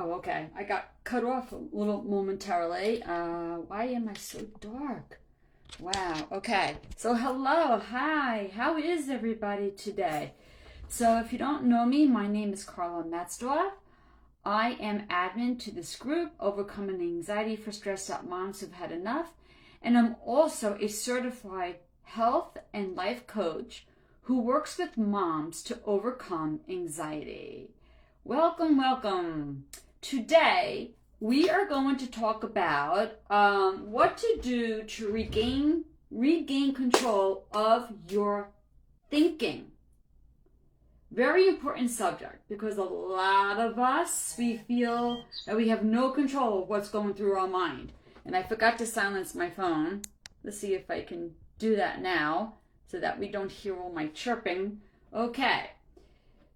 Oh, okay. I got cut off a little momentarily. Why am I so dark? Wow. Okay. So, hello. Hi. How is everybody today? So, if you don't know me, my name is Carla Metzdorf. I am admin to this group, Overcoming Anxiety for Stressed Out Moms Who've Had Enough. And I'm also a certified health and life coach who works with moms to overcome anxiety. Welcome, welcome. Today, we are going to talk about what to do to regain control of your thinking. Very important subject because a lot of us, we feel that we have no control of what's going through our mind. And I forgot to silence my phone. Let's see if I can do that now so that we don't hear all my chirping. Okay.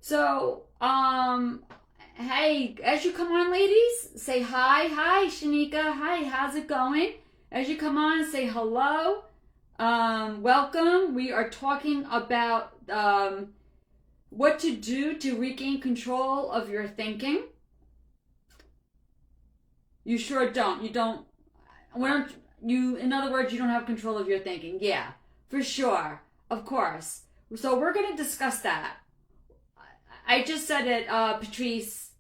So, hey, as you come on, ladies, say hi. Hi, Shanika. Hi, how's it going? As you come on, say hello. Welcome. We are talking about what to do to regain control of your thinking. You sure don't. You don't. In other words, you don't have control of your thinking. Yeah, for sure. Of course. So we're going to discuss that. I just said it, Patrice,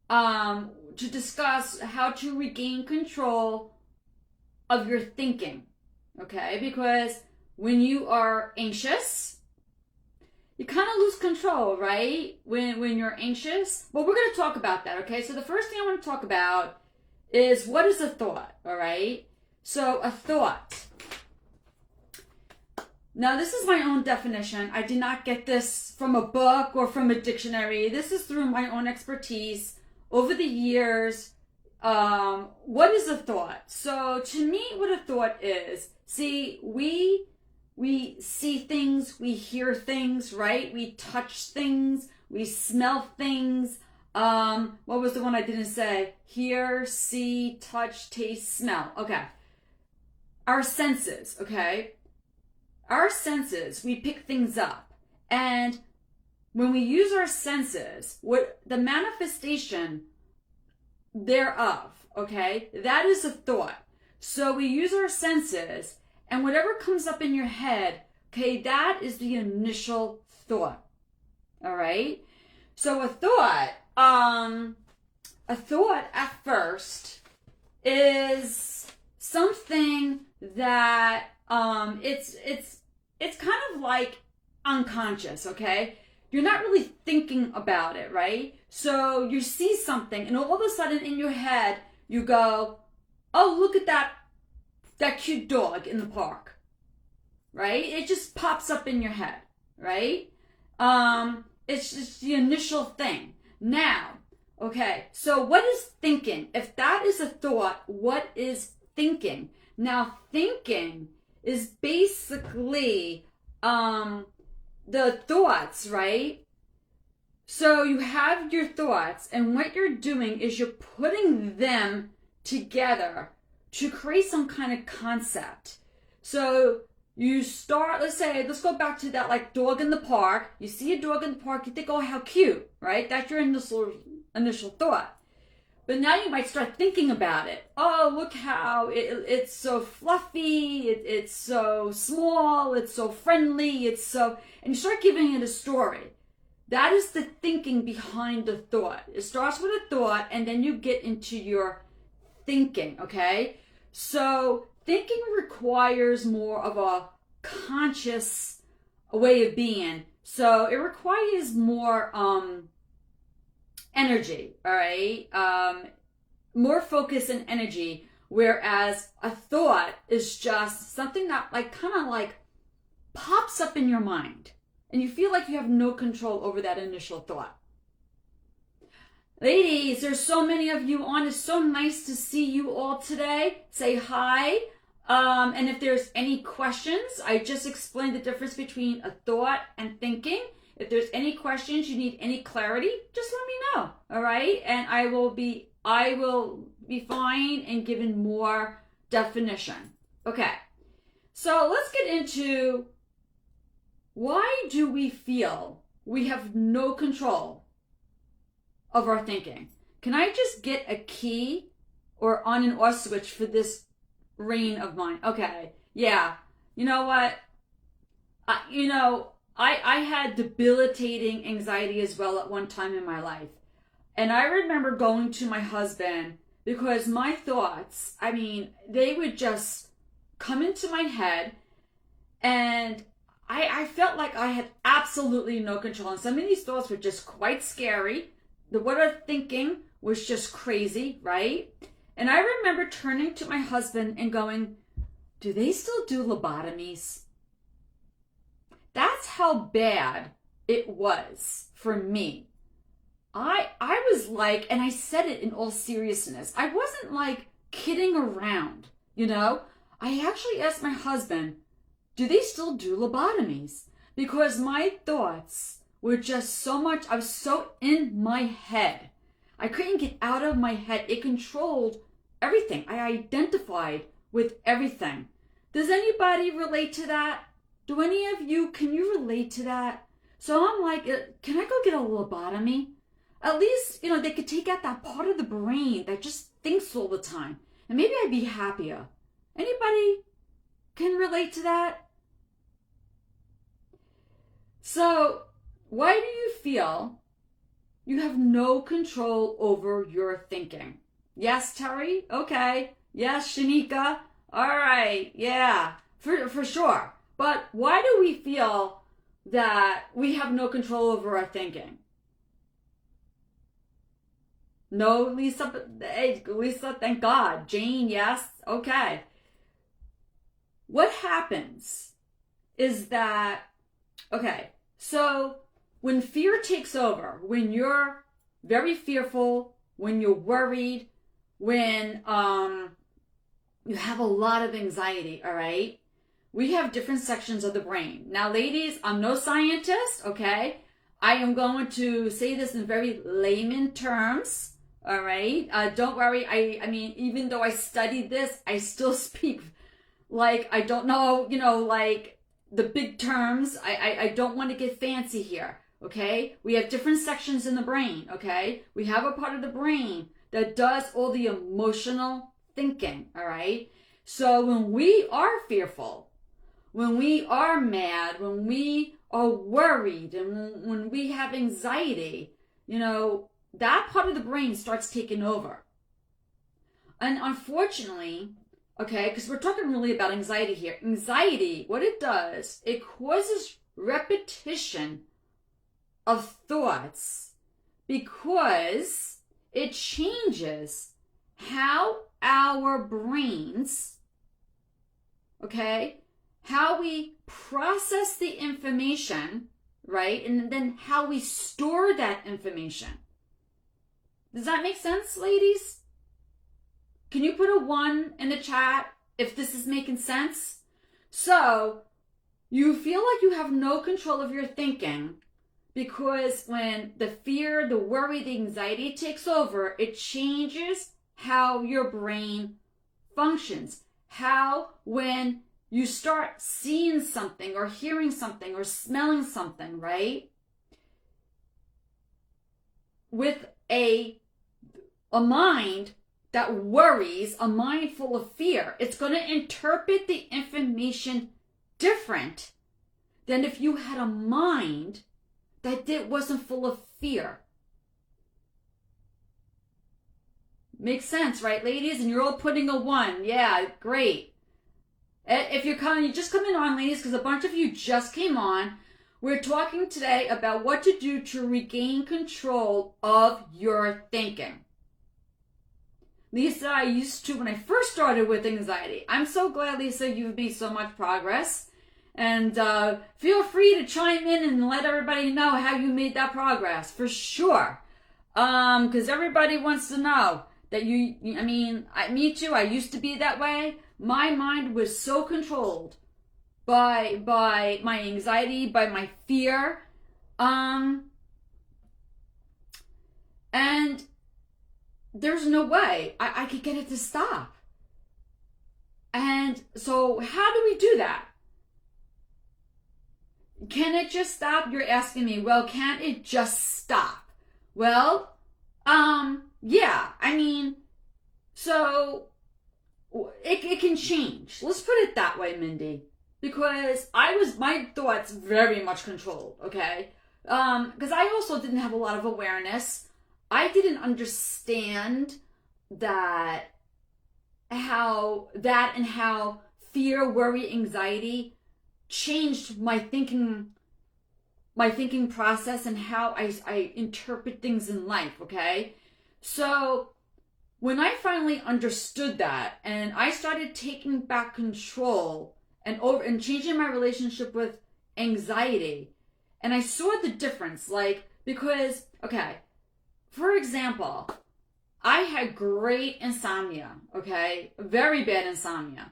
to discuss how to regain control of your thinking, okay? Because when you are anxious, you kind of lose control, right? When you're anxious. Well, we're going to talk about that, okay? So the first thing I want to talk about is what is a thought, all right? So a thought. Now, this is my own definition. I did not get this from a book or from a dictionary. This is through my own expertise over the years. What is a thought? So to me, what a thought is, see, we see things, we hear things, right? We touch things, we smell things. What was the one I didn't say? Hear, see, touch, taste, smell. Okay. Our senses, okay? Our senses, we pick things up. And when we use our senses, what the manifestation thereof, okay, that is a thought. So we use our senses, and whatever comes up in your head, okay, that is the initial thought. All right? So a thought at first is something that it's kind of like unconscious, okay? You're not really thinking about it, right? So you see something and all of a sudden in your head you go, oh, look at that cute dog in the park, right? It just pops up in your head, right? It's just the initial thing. Now, okay, so what is thinking? If that is a thought, what is thinking? Now, thinking is basically the thoughts, right? So you have your thoughts, and what you're doing is you're putting them together to create some kind of concept. So you start, let's go back to that like dog in the park. You see a dog in the park, you think, oh, how cute, right? That's your initial thought. But now you might start thinking about it. Oh, look how it's so fluffy, it's so small, it's so friendly, and you start giving it a story. That is the thinking behind the thought. It starts with a thought, and then you get into your thinking, okay? So thinking requires more of a conscious way of being. So it requires more energy, all right? More focus and energy, whereas a thought is just something that kind of pops up in your mind and you feel like you have no control over that initial thought. Ladies, there's so many of you on. It's so nice to see you all today. Say hi. And if there's any questions, I just explained the difference between a thought and thinking. If there's any questions, you need any clarity, just let me know, all right? And I will be fine and given more definition. Okay, so let's get into why do we feel we have no control of our thinking? Can I just get a key or on and off switch for this brain of mine? Okay, yeah. You know what? I had debilitating anxiety as well at one time in my life. And I remember going to my husband because my thoughts, they would just come into my head, and I felt like I had absolutely no control. And some of these thoughts were just quite scary. What I'm thinking was just crazy, right? And I remember turning to my husband and going, do they still do lobotomies? That's how bad it was for me. I was like, and I said it in all seriousness, I wasn't like kidding around, I actually asked my husband, do they still do lobotomies? Because my thoughts were just so much, I was so in my head. I couldn't get out of my head. It controlled everything. I identified with everything. Does anybody relate to that? Do any of you, can you relate to that? So I'm like, can I go get a lobotomy? At least, they could take out that part of the brain that just thinks all the time. And maybe I'd be happier. Anybody can relate to that? So, why do you feel you have no control over your thinking? Yes, Terry? Okay. Yes, Shanika? All right. Yeah, for sure. But why do we feel that we have no control over our thinking? No, Lisa? Hey, Lisa, thank God. Jane, yes? Okay. What happens is that, okay, so when fear takes over, when you're very fearful, when you're worried, when you have a lot of anxiety, all right? We have different sections of the brain. Now, ladies, I'm no scientist, okay? I am going to say this in very layman terms, all right? Don't worry. I mean, even though I studied this, I still speak like I don't know, like the big terms. I don't want to get fancy here, okay? We have different sections in the brain, okay? We have a part of the brain that does all the emotional thinking, all right? So when we are fearful, when we are mad, when we are worried, and when we have anxiety, that part of the brain starts taking over. And unfortunately, okay, because we're talking really about anxiety here. Anxiety, what it does, it causes repetition of thoughts because it changes how our brains, okay, how we process the information, right? And then how we store that information. Does that make sense, ladies? Can you put a 1 in the chat if this is making sense? So, you feel like you have no control of your thinking because when the fear, the worry, the anxiety takes over, it changes how your brain functions. How, when you start seeing something or hearing something or smelling something, right? With a mind that worries, a mind full of fear, it's going to interpret the information different than if you had a mind that wasn't full of fear. Makes sense, right, ladies? And you're all putting a 1. Yeah, great. If you're just coming on, ladies, because a bunch of you just came on. We're talking today about what to do to regain control of your thinking. Lisa, I used to when I first started with anxiety. I'm so glad, Lisa, you've made so much progress. And feel free to chime in and let everybody know how you made that progress, for sure. Because everybody wants to know that me too, I used to be that way. My mind was so controlled by my anxiety, by my fear. And there's no way I could get it to stop. And so how do we do that? Can it just stop? You're asking me, well, can't it just stop? Well, yeah, I mean, so it can change. Let's put it that way, Mindy. Because my thoughts very much controlled, okay? Because I also didn't have a lot of awareness. I didn't understand that how fear, worry, anxiety changed my thinking process and how I interpret things in life, okay? So when I finally understood that and I started taking back control and changing my relationship with anxiety, and I saw the difference, because, okay, for example, I had great insomnia, okay? Very bad insomnia.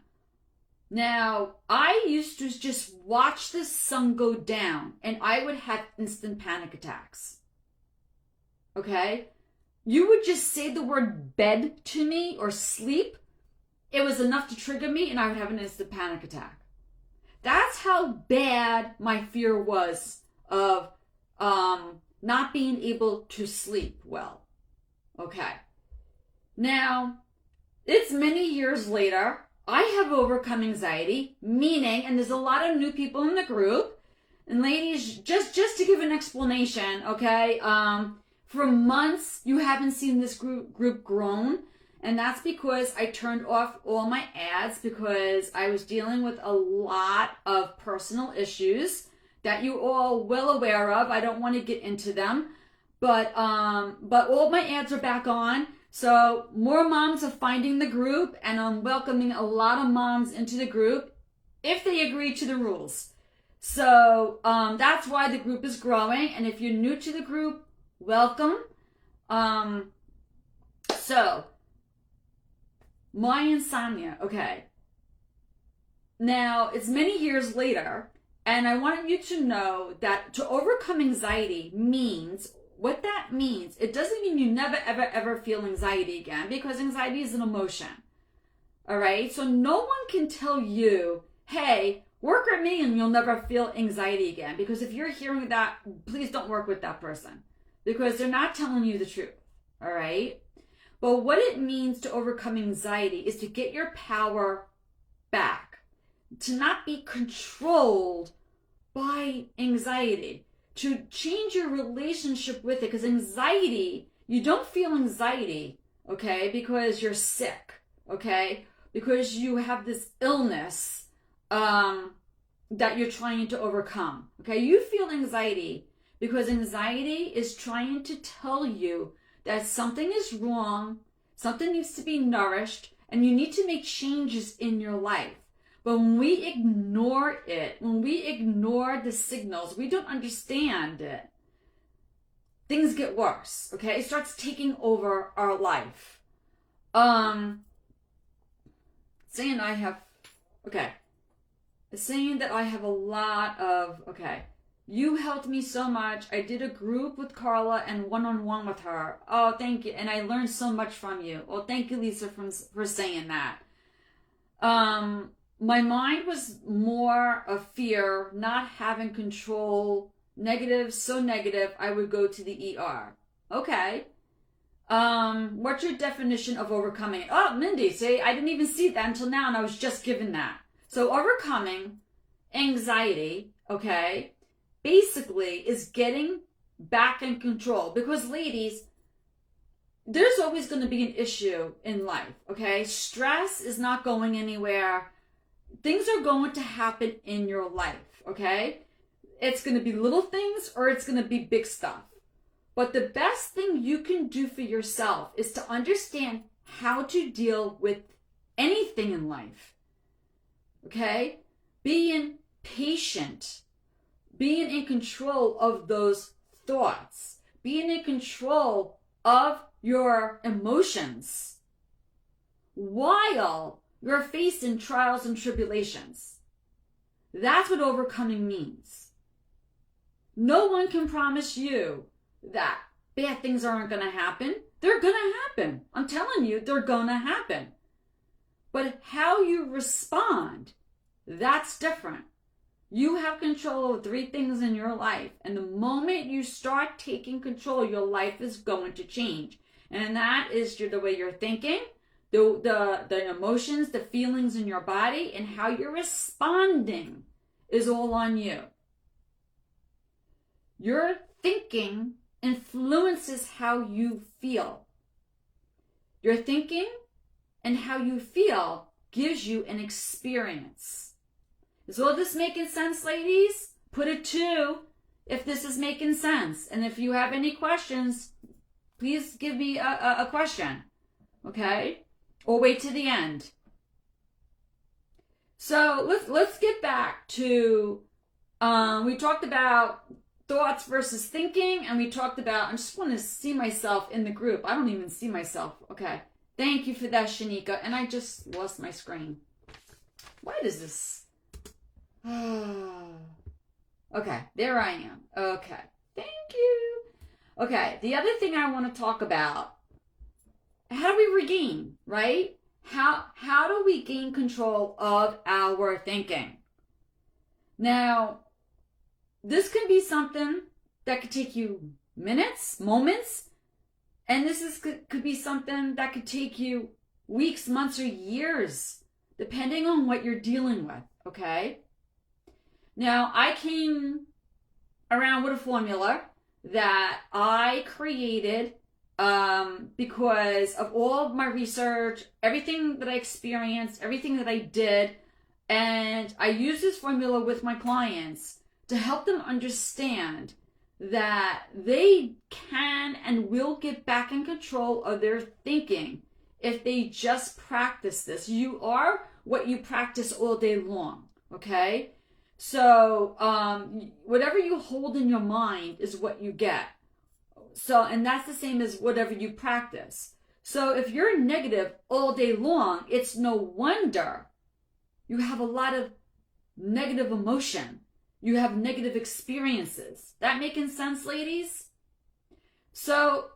Now, I used to just watch the sun go down and I would have instant panic attacks. Okay? You would just say the word bed to me or sleep, it was enough to trigger me and I would have an instant panic attack. That's how bad my fear was of not being able to sleep well. Okay. Now, it's many years later. I have overcome anxiety, meaning, and there's a lot of new people in the group, and ladies, just to give an explanation, okay, for months you haven't seen this group grown, and that's because I turned off all my ads because I was dealing with a lot of personal issues that you all well aware of. I don't want to get into them, but all my ads are back on. So more moms are finding the group, and I'm welcoming a lot of moms into the group if they agree to the rules. So that's why the group is growing. And if you're new to the group, welcome. So my insomnia, okay. Now it's many years later, and I want you to know that to overcome anxiety means. What that means, it doesn't mean you never, ever, ever feel anxiety again, because anxiety is an emotion. All right? So no one can tell you, hey, work with me and you'll never feel anxiety again. Because if you're hearing that, please don't work with that person, because they're not telling you the truth. All right? But what it means to overcome anxiety is to get your power back, to not be controlled by anxiety. To change your relationship with it, because anxiety, you don't feel anxiety, okay, because you're sick, okay, because you have this illness that you're trying to overcome, okay. You feel anxiety because anxiety is trying to tell you that something is wrong, something needs to be nourished, and you need to make changes in your life. But when we ignore it, when we ignore the signals, we don't understand it, things get worse, okay? It starts taking over our life. Saying that I have a lot of, okay, you helped me so much. I did a group with Carla and one-on-one with her. Oh, thank you. And I learned so much from you. Well, thank you, Lisa, for saying that. My mind was more of fear, not having control, negative, so negative, I would go to the ER. Okay. What's your definition of overcoming it? Oh, Mindy, see, I didn't even see that until now, and I was just given that. So overcoming anxiety, okay, basically is getting back in control. Because ladies, there's always going to be an issue in life, okay? Stress is not going anywhere. Things are going to happen in your life, okay? It's going to be little things or it's going to be big stuff. But the best thing you can do for yourself is to understand how to deal with anything in life, okay? Being patient, being in control of those thoughts, being in control of your emotions while you're facing trials and tribulations. That's what overcoming means. No one can promise you that bad things aren't going to happen. They're going to happen. I'm telling you, they're going to happen. But how you respond, that's different. You have control of 3 things in your life. And the moment you start taking control, your life is going to change. And that is the way you're thinking, the emotions, the feelings in your body, and how you're responding is all on you. Your thinking influences how you feel. Your thinking and how you feel gives you an experience. Is all this making sense, ladies? Put a 2 if this is making sense. And if you have any questions, please give me a question, okay? Or wait to the end. So let's get back to, we talked about thoughts versus thinking, and we talked about, I just want to see myself in the group. I don't even see myself. Okay. Thank you for that, Shanika. And I just lost my screen. Why does this? Okay, there I am. Okay. Thank you. Okay, the other thing I want to talk about, how do we regain, right? How do we gain control of our thinking? Now, this can be something that could take you minutes, moments, and could be something that could take you weeks, months, or years, depending on what you're dealing with, okay? Now, I came around with a formula that I created because of all of my research, everything that I experienced, everything that I did, and I use this formula with my clients to help them understand that they can and will get back in control of their thinking if they just practice this. You are what you practice all day long, okay? So whatever you hold in your mind is what you get. So, and that's the same as whatever you practice. So if you're negative all day long, it's no wonder you have a lot of negative emotion. You have negative experiences. That making sense, ladies? So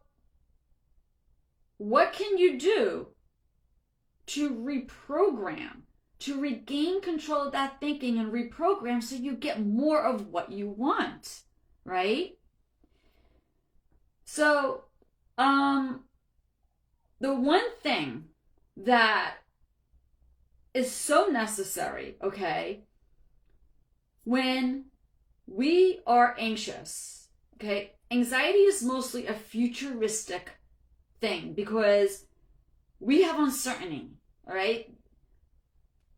what can you do to reprogram, to regain control of that thinking and reprogram so you get more of what you want, right? So, the one thing that is so necessary, okay, when we are anxious, okay, anxiety is mostly a futuristic thing because we have uncertainty, all right?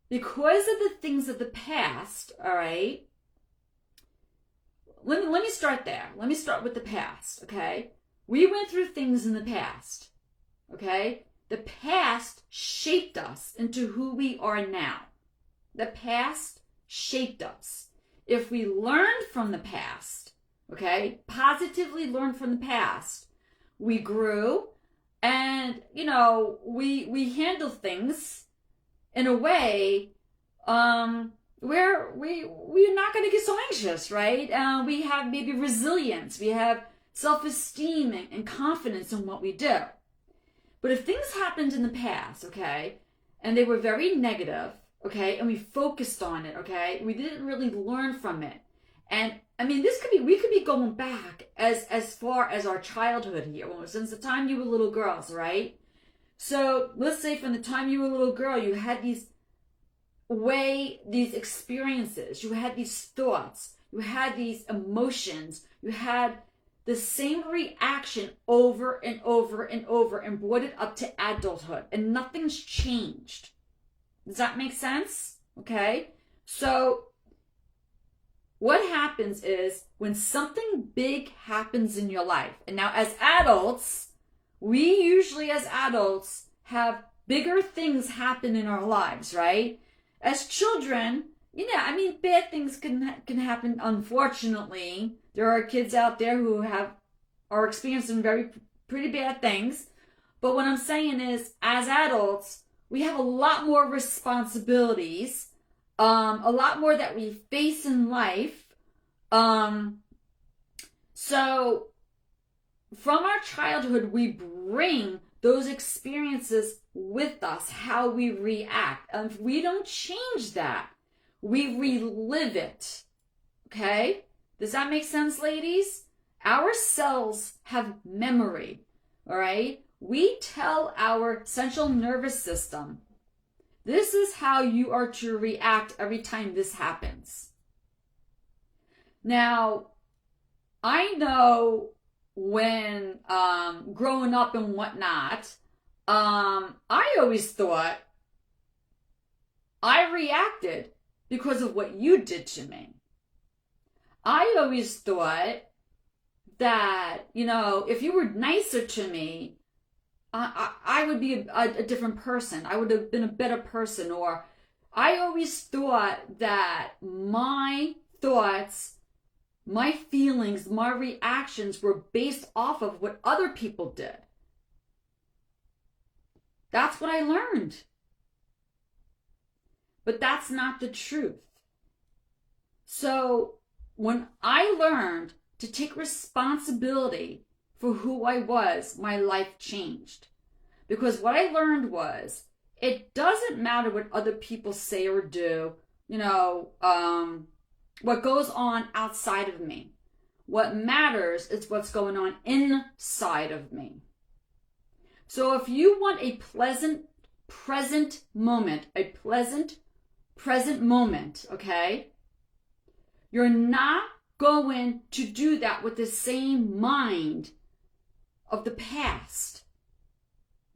Because of the things of the past, all right? Let me start there. Let me start with the past, okay? We went through things in the past, okay? The past shaped us into who we are now. The past shaped us. If we learned from the past, okay, positively learned from the past, we grew and, you know, we handle things in a way where we're not going to get so anxious, right? We have maybe resilience. We have self-esteem and confidence in what we do. But if things happened in the past, okay, and they were very negative, okay, and we focused on it, okay, we didn't really learn from it. And I mean, we could be going back as far as our childhood here, since the time you were little girls, right? So let's say from the time you were a little girl, you had these experiences, you had these thoughts, you had these emotions, you had the same reaction over and over and over and brought it up to adulthood, and nothing's changed. Does that make sense? Okay. So what happens is when something big happens in your life, and now as adults, we usually as adults have bigger things happen in our lives, right? As children, I mean, bad things can happen, unfortunately. There are kids out there who are experiencing pretty bad things. But what I'm saying is, as adults, we have a lot more responsibilities, a lot more that we face in life. So from our childhood, we bring those experiences with us, how we react. And if we don't change that, we relive it. Okay? Does that make sense, ladies? Our cells have memory. All right? we tell our central nervous system, this is how you are to react every time this happens. Now, I know when growing up and whatnot, I always thought I reacted because of what you did to me. I always thought that, if you were nicer to me, I would be a different person. I would have been a better person. Or I always thought that my thoughts, my feelings, my reactions were based off of what other people did. That's what I learned. But that's not the truth. So when I learned to take responsibility for who I was, my life changed. Because what I learned was, it doesn't matter what other people say or do, what goes on outside of me. What matters is what's going on inside of me. So if you want a pleasant present moment, okay, you're not going to do that with the same mind of the past.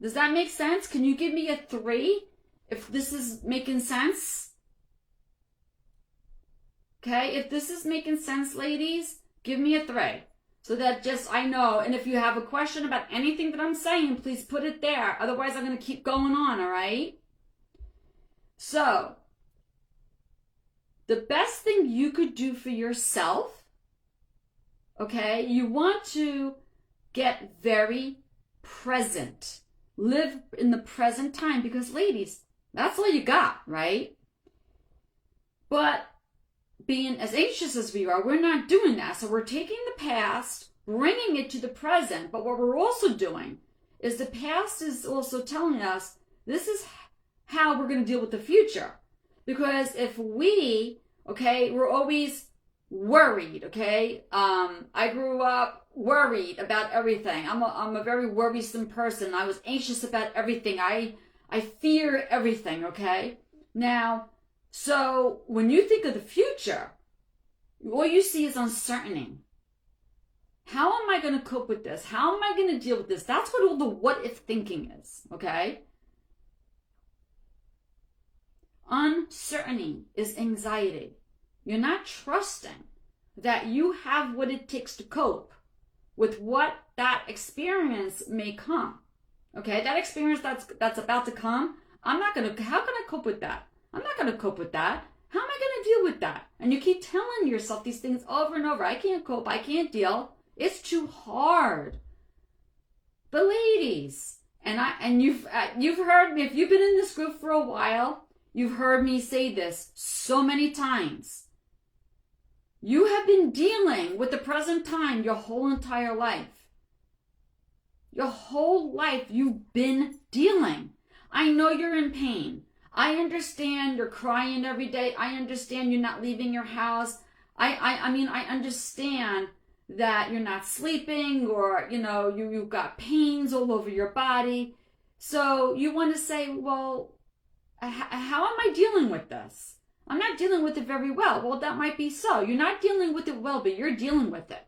Does that make sense? Can you give me a 3 if this is making sense? Okay, if this is making sense, ladies, give me a 3 so that just I know. And if you have a question about anything that I'm saying, please put it there. Otherwise, I'm going to keep going on, all right? So, the best thing you could do for yourself, okay, you want to get very present. Live in the present time because, ladies, that's all you got, right? But being as anxious as we are, we're not doing that. So we're taking the past, bringing it to the present. But what we're also doing is the past is also telling us this is how we're going to deal with the future. Because if we're always worried, okay? I grew up worried about everything. I'm a very worrisome person. I was anxious about everything. I fear everything, okay? Now, so when you think of the future, all you see is uncertainty. How am I going to cope with this? How am I going to deal with this? That's what all the what if thinking is, okay? Uncertainty is anxiety. You're not trusting that you have what it takes to cope with what that experience may come. Okay, that experience that's about to come, how can I cope with that? I'm not going to cope with that. How am I going to deal with that? And you keep telling yourself these things over and over. I can't cope. I can't deal. It's too hard. But ladies, and you've heard me, if you've been in this group for a while, you've heard me say this so many times. You have been dealing with the present time your whole entire life. Your whole life you've been dealing. I know you're in pain. I understand you're crying every day. I understand you're not leaving your house. I understand that you're not sleeping or, you've got pains all over your body. So you want to say, well, how am I dealing with this? I'm not dealing with it very well. Well, that might be so. You're not dealing with it well, but you're dealing with it.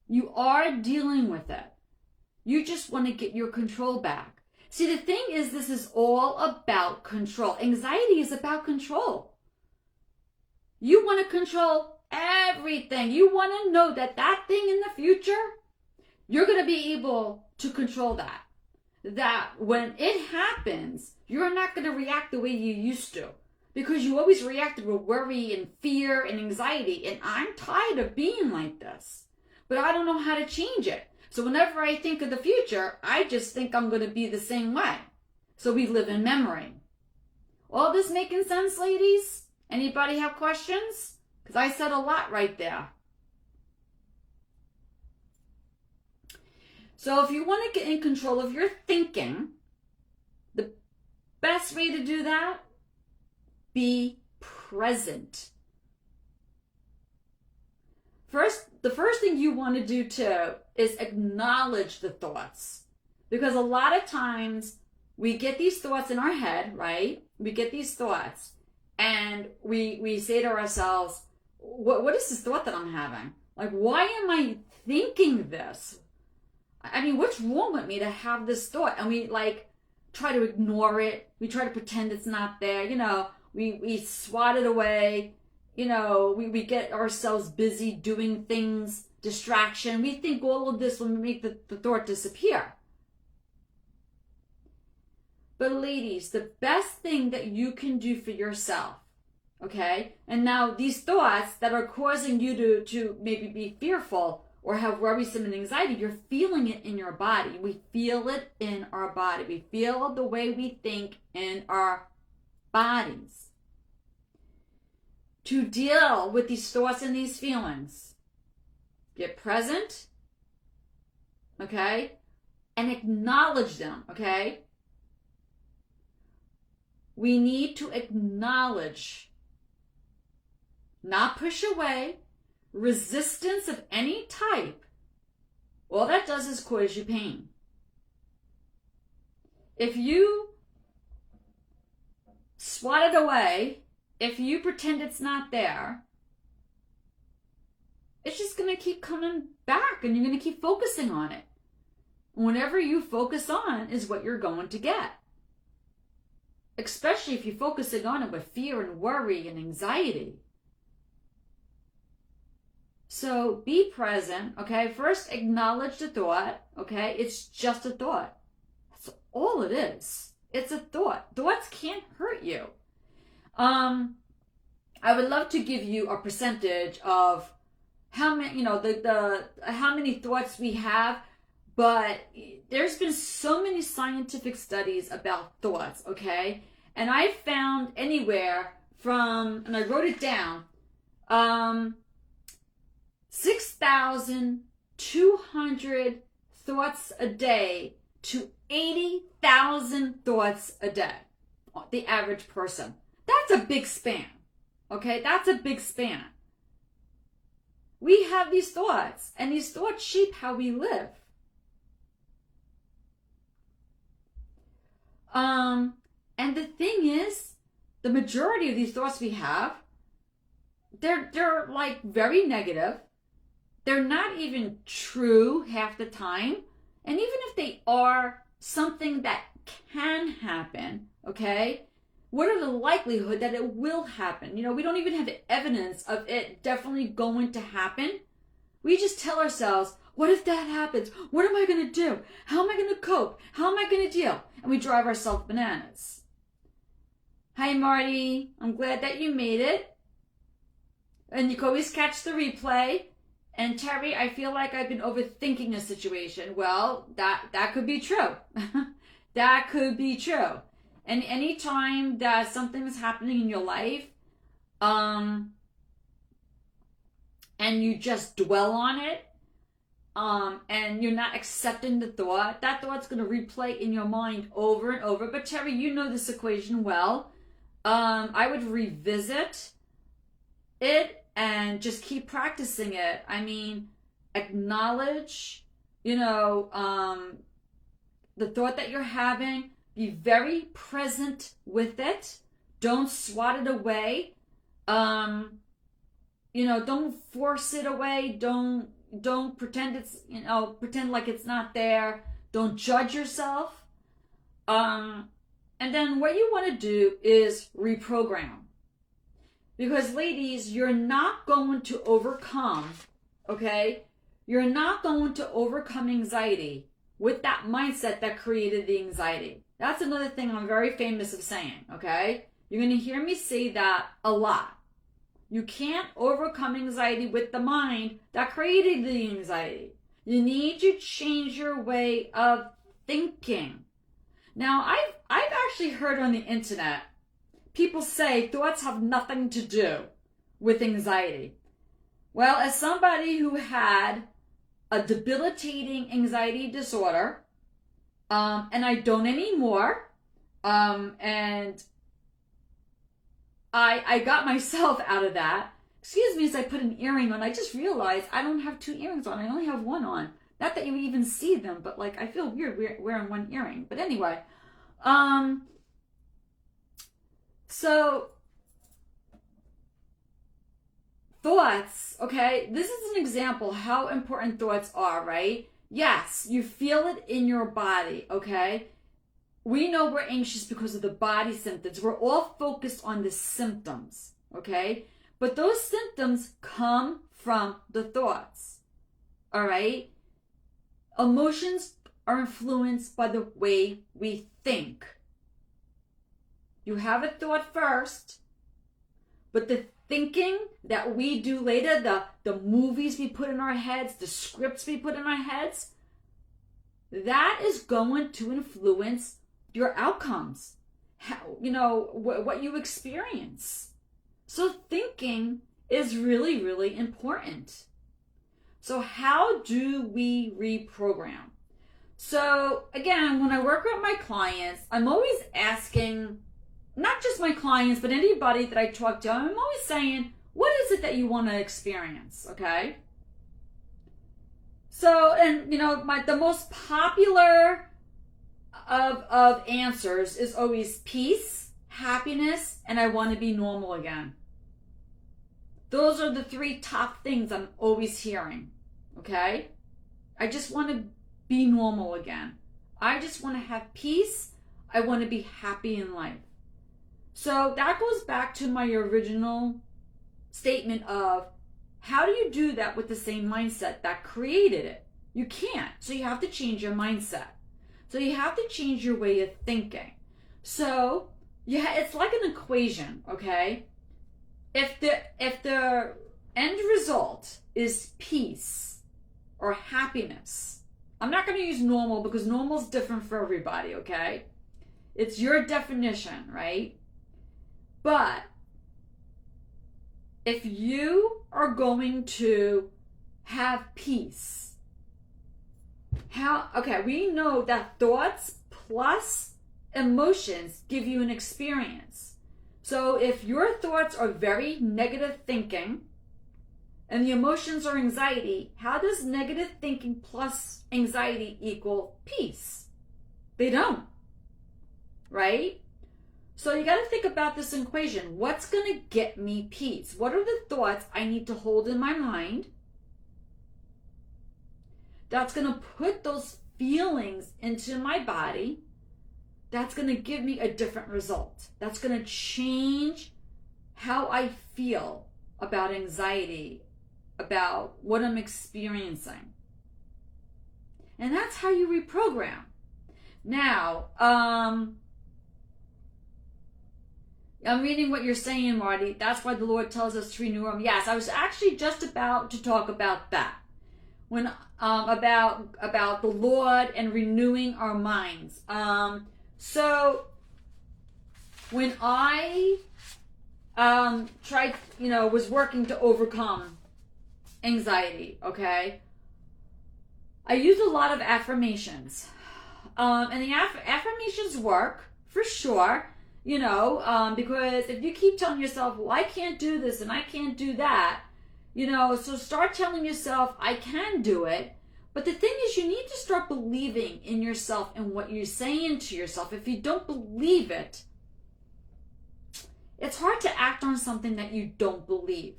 You are dealing with it. You just want to get your control back. See, the thing is, this is all about control. Anxiety is about control. You want to control everything. You want to know that thing in the future, you're going to be able to control that. That when it happens, you're not going to react the way you used to. Because you always reacted with worry and fear and anxiety. And I'm tired of being like this. But I don't know how to change it. So whenever I think of the future, I just think I'm going to be the same way. So we live in memory. All this making sense, ladies? Anybody have questions? Because I said a lot right there. So if you want to get in control of your thinking, the best way to do that, be present. The first thing you want to do too is acknowledge the thoughts. Because a lot of times we get these thoughts in our head, right? We get these thoughts and we say to ourselves, what is this thought that I'm having? Like, why am I thinking this? I mean, what's wrong with me to have this thought? And we like try to ignore it. We try to pretend it's not there. You know, we swat it away. You know, we get ourselves busy doing things, distraction. We think all of this will make the thought disappear. But ladies, the best thing that you can do for yourself, okay? And now these thoughts that are causing you to maybe be fearful or have worrisome and anxiety, you're feeling it in your body. We feel it in our body. We feel the way we think in our bodies. To deal with these thoughts and these feelings, get present, okay? And acknowledge them, okay? We need to acknowledge, not push away, resistance of any type. All that does is cause you pain. If you swat it away, if you pretend it's not there, it's just going to keep coming back and you're going to keep focusing on it. Whatever you focus on is what you're going to get. Especially if you're focusing on it with fear and worry and anxiety. So be present, okay? First, acknowledge the thought, okay? It's just a thought. That's all it is. It's a thought. Thoughts can't hurt you. I would love to give you a percentage of how many, how many thoughts we have, but there's been so many scientific studies about thoughts, okay? And I found anywhere from, and I wrote it down, 6,200 thoughts a day to 80,000 thoughts a day, the average person. That's a big span, okay? That's a big span. We have these thoughts, and these thoughts shape how we live. And the thing is, the majority of these thoughts we have, they're like very negative. They're not even true half the time. And even if they are something that can happen, okay, what are the likelihood that it will happen? You know, we don't even have evidence of it definitely going to happen. We just tell ourselves, what if that happens? What am I going to do? How am I going to cope? How am I going to deal? And we drive ourselves bananas. Hi, Marty. I'm glad that you made it. And you can always catch the replay. And Terry, I feel like I've been overthinking a situation. Well, that could be true. That could be true. And any time that something is happening in your life, and you just dwell on it, and you're not accepting the thought, that thought's going to replay in your mind over and over. But Terry, you know this equation well. I would revisit it and just keep practicing it. I mean, acknowledge, the thought that you're having. Be very present with it. Don't swat it away. Don't force it away. Don't pretend pretend like it's not there. Don't judge yourself. And then what you want to do is reprogram. Because ladies, you're not going to overcome, okay? You're not going to overcome anxiety with that mindset that created the anxiety. That's another thing I'm very famous of saying, okay? You're going to hear me say that a lot. You can't overcome anxiety with the mind that created the anxiety. You need to change your way of thinking. Now, I've actually heard on the internet people say thoughts have nothing to do with anxiety. Well, as somebody who had a debilitating anxiety disorder, and I don't anymore, and I got myself out of that. Excuse me as I put an earring on. I just realized I don't have two earrings on. I only have one on. Not that you even see them, but like I feel weird wearing one earring. But anyway, so thoughts, okay? This is an example how important thoughts are, right? Yes, you feel it in your body, okay? We know we're anxious because of the body symptoms. We're all focused on the symptoms, okay? But those symptoms come from the thoughts, all right? Emotions are influenced by the way we think. You have a thought first, but the thinking that we do later, the movies we put in our heads, the scripts we put in our heads, that is going to influence your outcomes, how, what you experience. So thinking is really, really important. So how do we reprogram? So again, when I work with my clients, I'm always asking, not just my clients, but anybody that I talk to, I'm always saying, what is it that you want to experience, okay? So, and the most popular of answers is always peace, happiness, and I want to be normal again. Those are the 3 top things I'm always hearing, okay? I just want to be normal again. I just want to have peace. I want to be happy in life. So that goes back to my original statement of, how do you do that with the same mindset that created it? You can't. So you have to change your mindset. So you have to change your way of thinking. So yeah, it's like an equation, okay? If the end result is peace or happiness, I'm not going to use normal because normal is different for everybody, okay? It's your definition, right? But if you are going to have peace, we know that thoughts plus emotions give you an experience. So if your thoughts are very negative thinking and the emotions are anxiety, how does negative thinking plus anxiety equal peace? They don't, right? So you got to think about this equation. What's going to get me peace? What are the thoughts I need to hold in my mind that's going to put those feelings into my body? That's going to give me a different result. That's going to change how I feel about anxiety, about what I'm experiencing. And that's how you reprogram. Now, I'm reading what you're saying, Marty. That's why the Lord tells us to renew them. Yes, I was actually just about to talk about that. When about the Lord and renewing our minds. So when I was working to overcome anxiety, okay, I used a lot of affirmations. And the affirmations work for sure, because if you keep telling yourself, well, I can't do this and I can't do that, so start telling yourself, I can do it. But the thing is, you need to start believing in yourself and what you're saying to yourself. If you don't believe it, it's hard to act on something that you don't believe.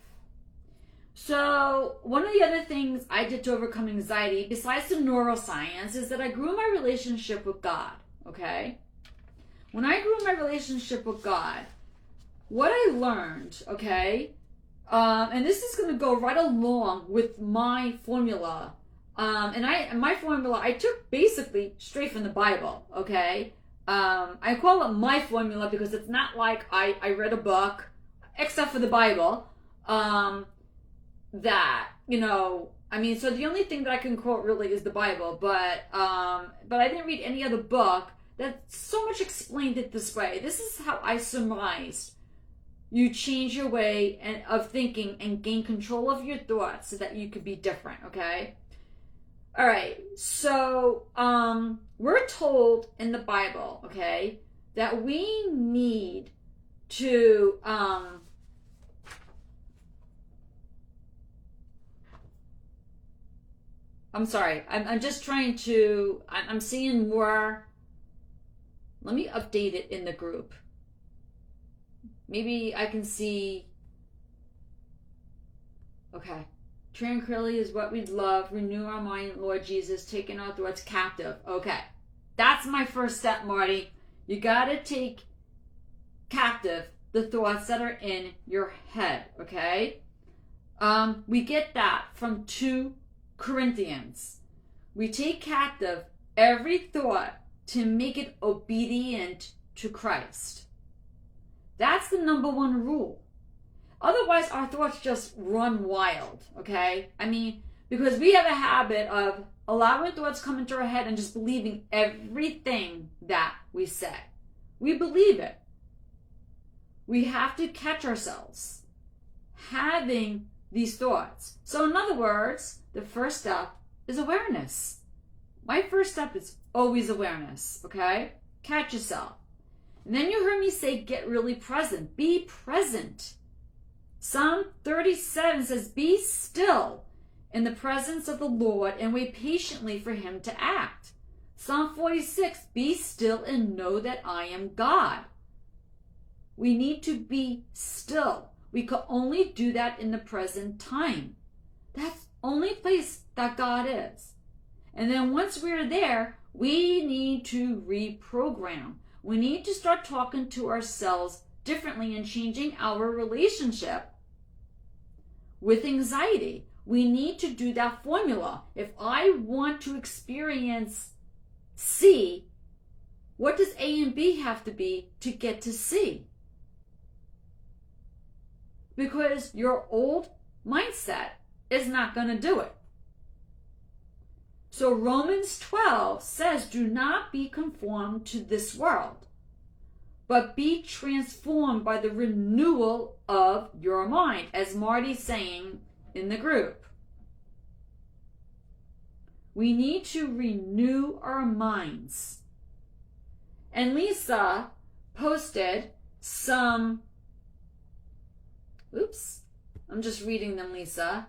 So one of the other things I did to overcome anxiety, besides the neuroscience, is that I grew my relationship with God, okay? When I grew my relationship with God, what I learned, okay, and this is going to go right along with my formula, my formula I took basically straight from the Bible, okay? I call it my formula because it's not like I read a book, except for the Bible, so the only thing that I can quote really is the Bible, but I didn't read any other book that so much explained it this way. This is how I surmised. You change your way of thinking and gain control of your thoughts so that you could be different, okay? All right, so we're told in the Bible, okay, that we need to I'm sorry. I'm just trying to, I'm seeing more. Let me update it in the group. Maybe I can see. Okay. Tranquility is what we'd love. Renew our mind, Lord Jesus, taking our thoughts captive. Okay. That's my first step, Marty. You got to take captive the thoughts that are in your head, okay? We get that from 2 Corinthians. We take captive every thought to make it obedient to Christ. That's the number 1 rule. Otherwise, our thoughts just run wild, okay? I mean, because we have a habit of allowing thoughts come into our head and just believing everything that we say. We believe it. We have to catch ourselves having these thoughts. So in other words, the first step is awareness. My first step is always awareness, okay? Catch yourself. And then you heard me say get really present. Be present. Psalm 37 says, be still in the presence of the Lord and wait patiently for him to act. Psalm 46, be still and know that I am God. We need to be still. We can only do that in the present time. That's the only place that God is. And then once we're there, we need to reprogram. We need to start talking to ourselves differently and changing our relationship with anxiety. We need to do that formula. If I want to experience C, what does A and B have to be to get to C? Because your old mindset is not going to do it. So Romans 12 says, do not be conformed to this world, but be transformed by the renewal of your mind, as Marty's saying in the group. We need to renew our minds. And Lisa posted some, I'm just reading them, Lisa.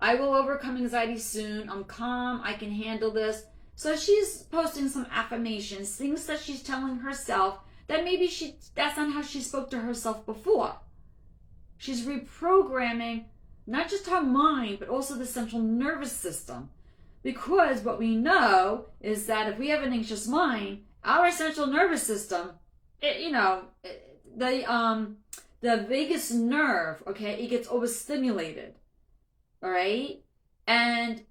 I will overcome anxiety soon. I'm calm. I can handle this. So she's posting some affirmations, things that she's telling herself that maybe that's not how she spoke to herself before. She's reprogramming not just her mind, but also the central nervous system. Because what we know is that if we have an anxious mind, our central nervous system, the vagus nerve, okay, it gets overstimulated. All right? And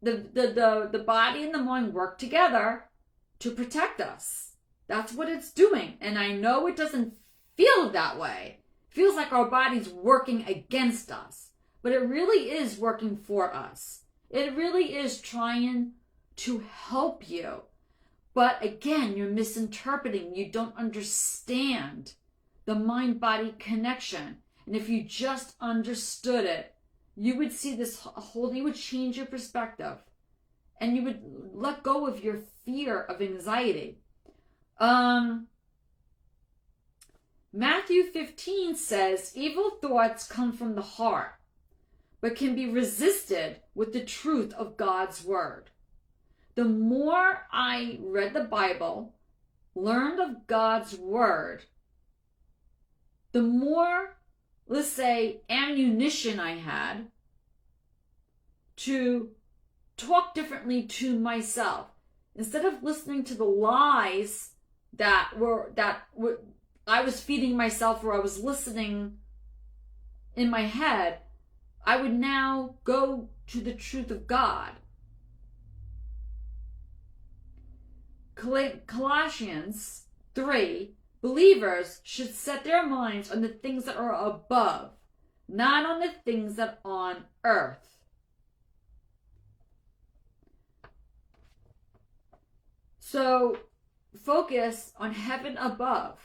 the body and the mind work together to protect us. That's what it's doing. And I know it doesn't feel that way. It feels like our body's working against us. But it really is working for us. It really is trying to help you. But again, you're misinterpreting. You don't understand the mind-body connection. And if you just understood it, you would see this whole, you would change your perspective. And you would let go of your fear of anxiety. Matthew 15 says, evil thoughts come from the heart, but can be resisted with the truth of God's word. The more I read the Bible, learned of God's word, the more, let's say, ammunition I had to talk differently to myself. Instead of listening to the lies that I was feeding myself, or I was listening in my head, I would now go to the truth of God. Colossians 3, believers should set their minds on the things that are above, not on the things that are on earth. So focus on heaven above.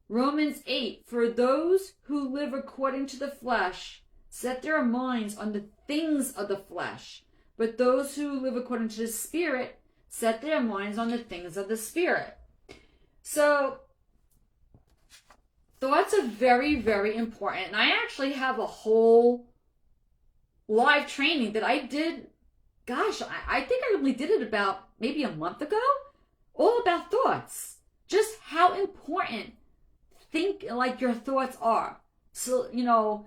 Romans 8, for those who live according to the flesh set their minds on the things of the flesh, but those who live according to the Spirit set their minds on the things of the Spirit. So thoughts are very, very important. And I actually have a whole live training that I did, gosh, I think I only did it about maybe a month ago, all about thoughts. Just how important your thoughts are. So,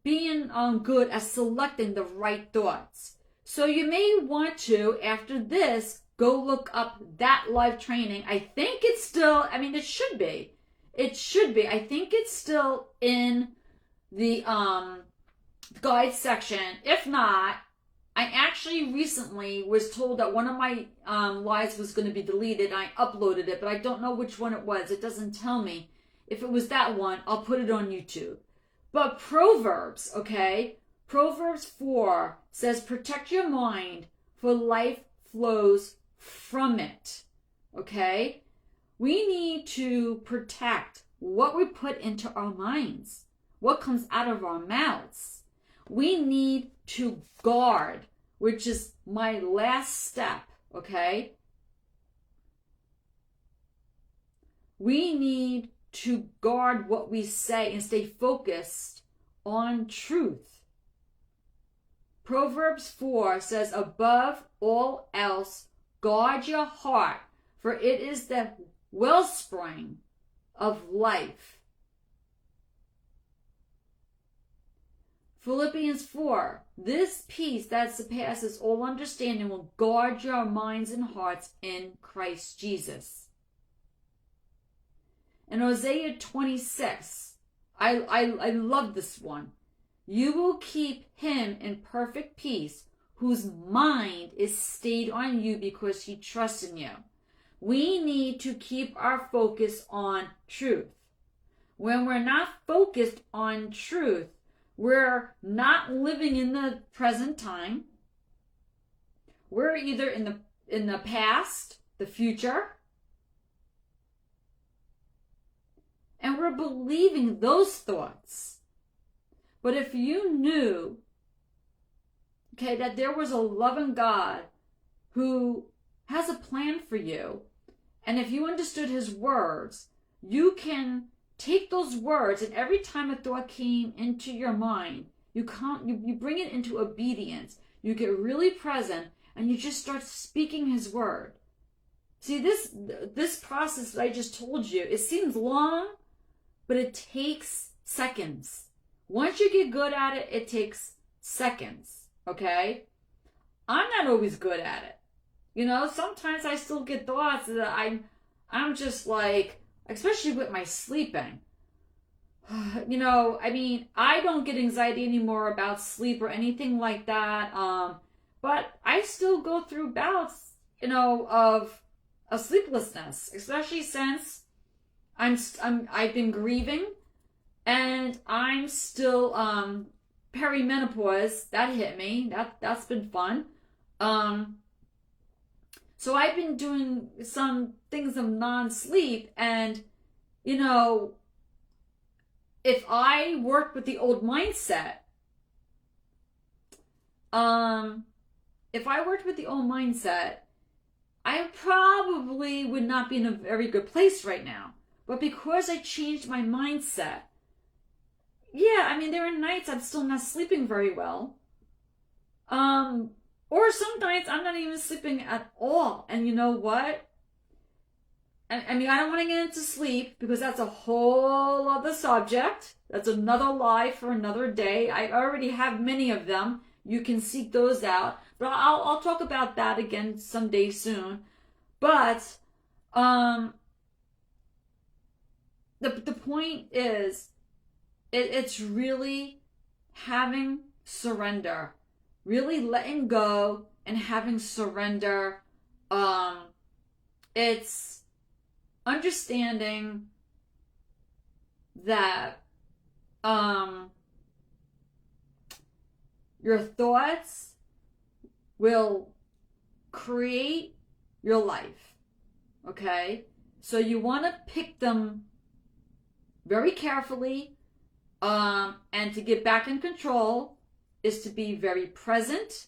being good at selecting the right thoughts. So you may want to, after this, go look up that live training. I think it's still, it should be. It should be. I think it's still in the guide section. If not, I actually recently was told that one of my lives was going to be deleted. I uploaded it, but I don't know which one it was. It doesn't tell me. If it was that one, I'll put it on YouTube. But Proverbs, okay? Proverbs 4 says, protect your mind, for life flows from it, okay? We need to protect what we put into our minds, what comes out of our mouths. We need to guard, which is my last step, okay? We need to guard what we say and stay focused on truth. Proverbs 4 says, above all else, guard your heart, for it is the wellspring of life. Philippians 4, this peace that surpasses all understanding will guard your minds and hearts in Christ Jesus. In Hosea 26, I love this one. You will keep him in perfect peace, whose mind is stayed on you because he trusts in you. We need to keep our focus on truth. When we're not focused on truth, we're not living in the present time. We're either in the past, the future, and we're believing those thoughts. But if you knew, okay, that there was a loving God who has a plan for you, and if you understood his words, you can take those words, and every time a thought came into your mind, you bring it into obedience. You get really present, and you just start speaking his word. See, this process that I just told you, it seems long, but it takes seconds. Once you get good at it, it takes seconds, okay? I'm not always good at it. Sometimes I still get thoughts that I'm just like, especially with my sleeping. I don't get anxiety anymore about sleep or anything like that. But I still go through bouts, of sleeplessness, especially since I've been grieving, and I'm still perimenopause. That hit me. That's been fun. So I've been doing some things of non-sleep, and if I worked with the old mindset, I probably would not be in a very good place right now. But because I changed my mindset, there are nights I'm still not sleeping very well. Or some nights I'm not even sleeping at all. And you know what? I don't want to get into sleep because that's a whole other subject. That's another lie for another day. I already have many of them. You can seek those out. But I'll talk about that again someday soon. But the point is, it's really having surrender. Really letting go and having surrender. It's understanding that your thoughts will create your life. Okay? So you want to pick them very carefully, and to get back in control is to be very present,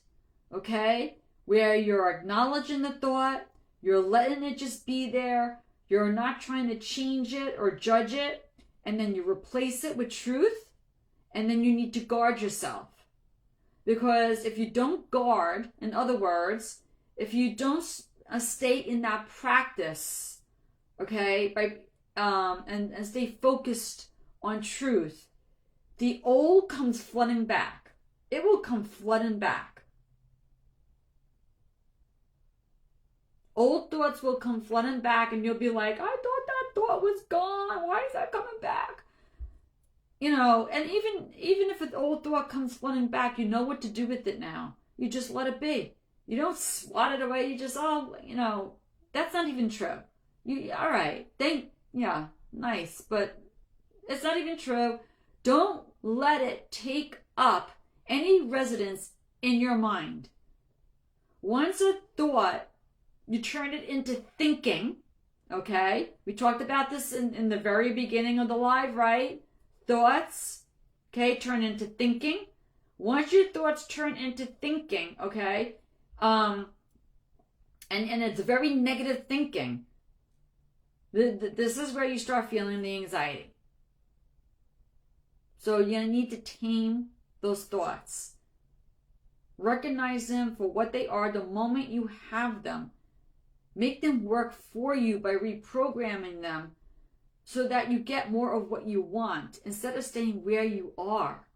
okay? Where you're acknowledging the thought, you're letting it just be there, you're not trying to change it or judge it, and then you replace it with truth, and then you need to guard yourself. Because if you don't guard, in other words, if you don't stay in that practice, okay, and stay focused on truth, the old comes flooding back. It will come flooding back. Old thoughts will come flooding back, and you'll be like, I thought that thought was gone. Why is that coming back? You know, and even if an old thought comes flooding back, you know what to do with it now. You just let it be. You don't swat it away. You just, that's not even true. All right, yeah, nice, but it's not even true. Don't let it take up any residence in your mind. Once a thought, you turn it into thinking, okay? We talked about this in the very beginning of the live, right? Thoughts, okay, turn into thinking. Once your thoughts turn into thinking, okay, and it's very negative thinking, this is where you start feeling the anxiety. So you need to tame those thoughts. Recognize them for what they are the moment you have them. Make them work for you by reprogramming them so that you get more of what you want instead of staying where you are.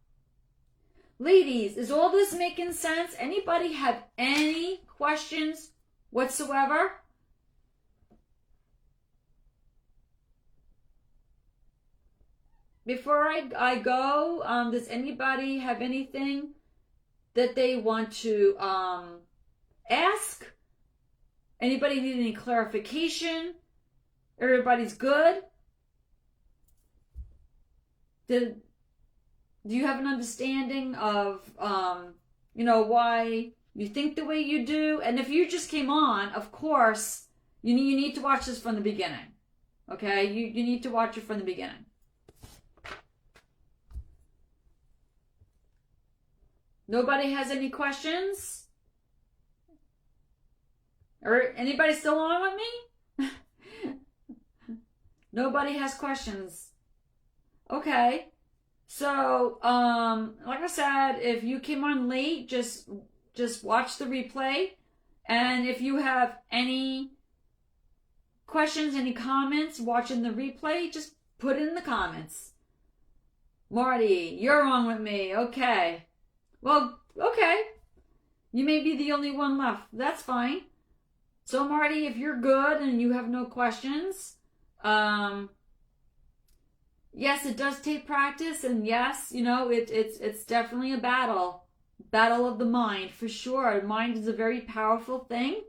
Ladies, is all this making sense? Anybody have any questions whatsoever? Before I go, does anybody have anything that they want to ask? Anybody need any clarification? Everybody's good? Do you have an understanding of, why you think the way you do? And if you just came on, of course, you need to watch this from the beginning. Okay? You need to watch it from the beginning. Nobody has any questions? Or anybody still on with me? Nobody has questions. Okay. So, like I said, if you came on late, just watch the replay. And if you have any questions, any comments watching the replay, just put it in the comments. Marty, you're on with me. Okay. Well, okay. You may be the only one left. That's fine. So, Marty, if you're good and you have no questions, yes, it does take practice, and yes, it's definitely a battle of the mind, for sure. Mind is a very powerful thing,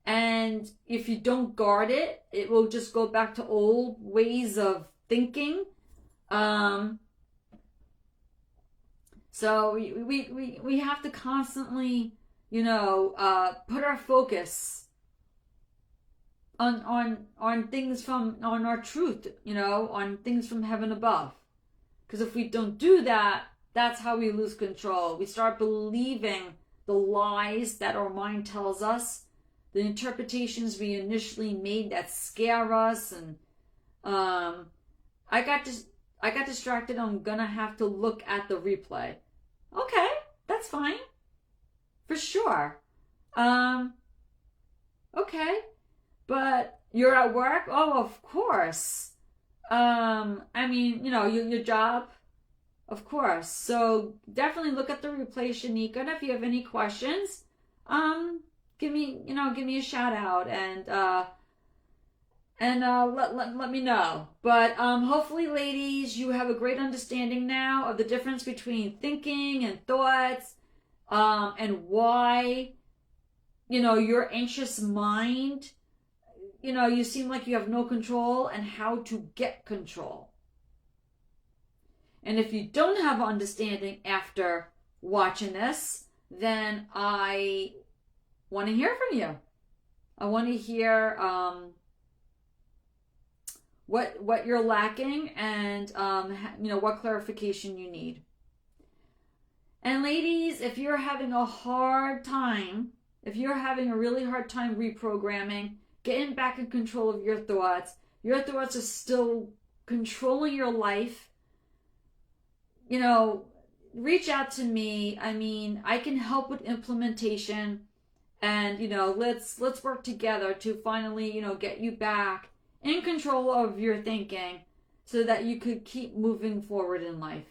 and if you don't guard it, it will just go back to old ways of thinking. So we have to constantly, put our focus on things on our truth, on things from heaven above. Because if we don't do that, that's how we lose control. We start believing the lies that our mind tells us, the interpretations we initially made that scare us. And I got distracted. I'm gonna have to look at the replay. Okay, that's fine. For sure. Okay. But you're at work? Oh, of course. Your job? Of course. So definitely look at the replay, Shanika. And if you have any questions, give me a shout out and let me know. But hopefully, ladies, you have a great understanding now of the difference between thinking and thoughts, and why, your anxious mind, you seem like you have no control, and how to get control. And if you don't have understanding after watching this, then I want to hear from you. I want to hear what you're lacking, and what clarification you need. And ladies, if you're having a really hard time reprogramming, getting back in control of your thoughts are still controlling your life, reach out to me. I mean, I can help with implementation, and let's work together to finally, get you back in control of your thinking so that you could keep moving forward in life.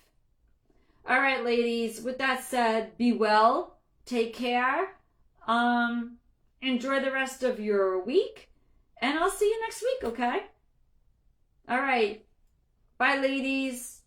All right, ladies, with that said, be well, take care, enjoy the rest of your week, and I'll see you next week, okay? All right. Bye, ladies.